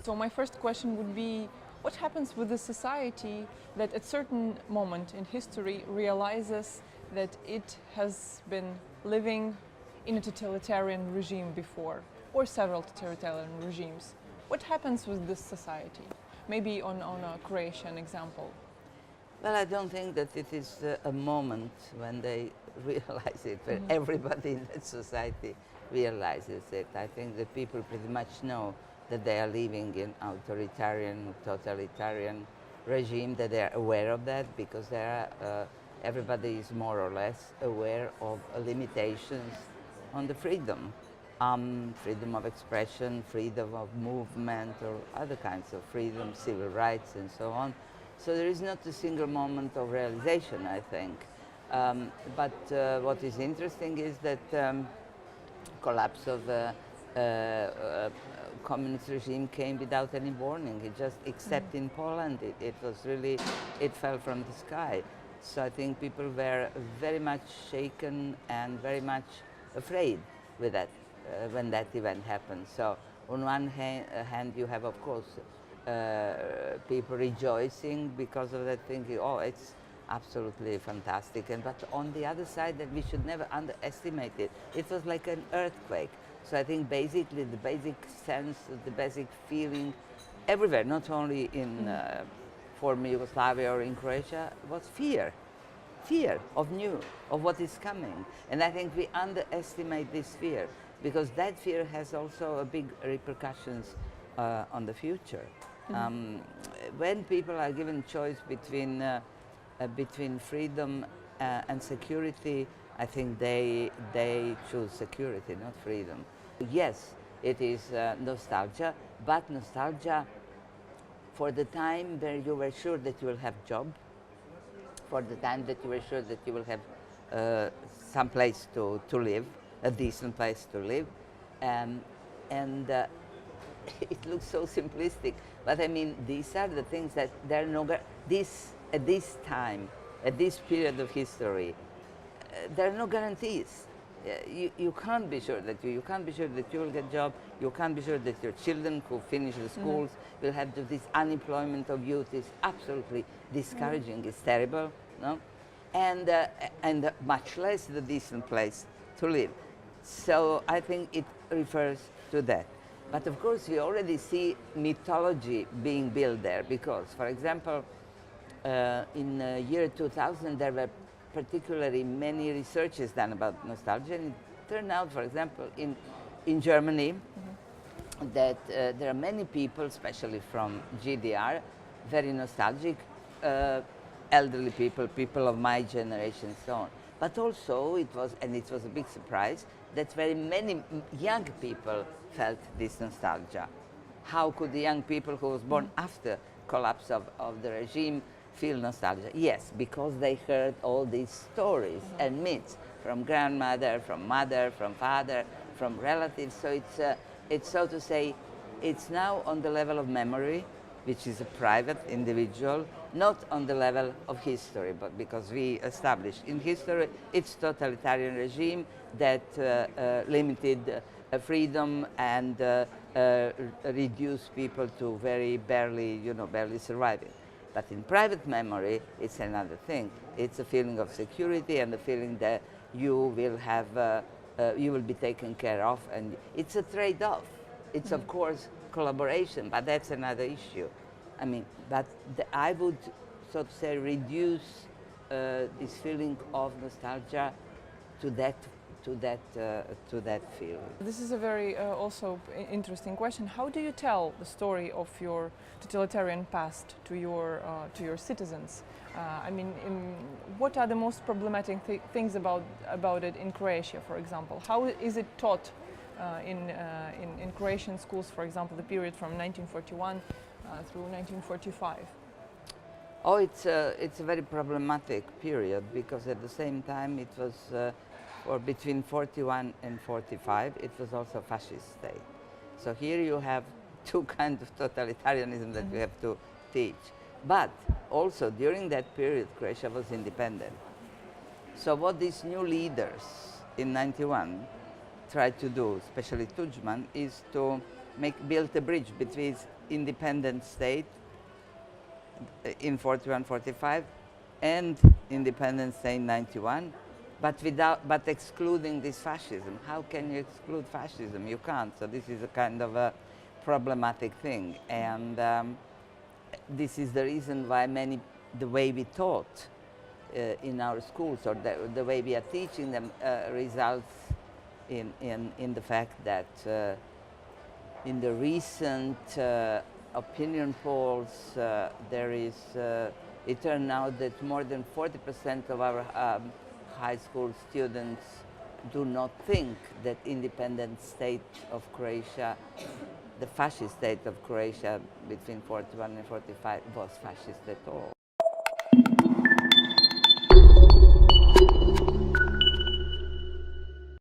So my first question would be, what happens with the society that at certain moment in history realizes that it has been living in a totalitarian regime before, or several totalitarian regimes? What happens with this society? Maybe on a Croatian example. Well, I don't think that it is a moment when they realize it, when everybody in that society realizes it. I think that people pretty much know that they are living in authoritarian, totalitarian regime, that they are aware of that, because everybody is more or less aware of limitations on the freedom. Freedom of expression, freedom of movement, or other kinds of freedom, civil rights and so on. So there is not a single moment of realization, I think. But what is interesting is that collapse of the communist regime came without any warning. It just, except in Poland, it was really, it fell from the sky. So I think people were very much shaken and very much afraid with that when that event happened. So on one hand you have, of course, people rejoicing because of that, thinking, oh, it's absolutely fantastic. But on the other side, that we should never underestimate it. It was like an earthquake. So I think basically the basic sense, the basic feeling everywhere, not only in former Yugoslavia or in Croatia, was fear. Fear of new, of what is coming. And I think we underestimate this fear, because that fear has also a big repercussions on the future. When people are given choice between freedom and security, I think they choose security, not freedom. Yes, it is nostalgia, but nostalgia for the time where you were sure that you will have job, for the time that you were sure that you will have some place to live, a decent place to live. It looks so simplistic, but I mean, these are the things that there are no, at this time, at this period of history, there are no guarantees. You can't be sure that you can't be sure that you will get a job. You can't be sure that your children who finish the schools will have this unemployment of youth is absolutely discouraging. It's terrible, no? And much less the decent place to live. So I think it refers to that. But of course, we already see mythology being built there, because, for example, in the year 2000, there were particularly many researches done about nostalgia, and it turned out, for example, in Germany, that there are many people, especially from GDR, very nostalgic, elderly people, people of my generation, and so on. But also, it was a big surprise, that very many young people felt this nostalgia. How could the young people who was born after collapse of the regime feel nostalgia? Yes, because they heard all these stories and myths from grandmother, from mother, from father, from relatives. So it's so to say, it's now on the level of memory, which is a private, individual, not on the level of history, but because we established in history, it's totalitarian regime that limited freedom and reduced people to very barely surviving. But in private memory, it's another thing. It's a feeling of security and the feeling that you will be taken care of, and it's a trade-off. It's of course collaboration, but that's another issue. I mean, but I would, so to say, reduce this feeling of nostalgia to that feeling. This is a very also interesting question. How do you tell the story of your totalitarian past to your citizens? I mean, what are the most problematic things about it in Croatia, for example? How is it taught in Croatian schools, for example, the period from 1941 through 1945? Oh, it's a very problematic period, because at the same time it was, or between 41 and 45, it was also a fascist state. So here you have two kinds of totalitarianism that you have to teach. But also during that period, Croatia was independent. So what these new leaders in 91 tried to do, especially Tudjman, is to built a bridge between independent state in 41-45 and independent state in 91, but excluding this fascism. How can you exclude fascism? You can't. So this is a kind of a problematic thing, and this is the reason why the way we taught in our schools, or the way we are teaching them, results in the fact that in the recent opinion polls, it turned out that more than 40% of our high school students do not think that independent state of Croatia, the fascist state of Croatia between 41 and 45, was fascist at all.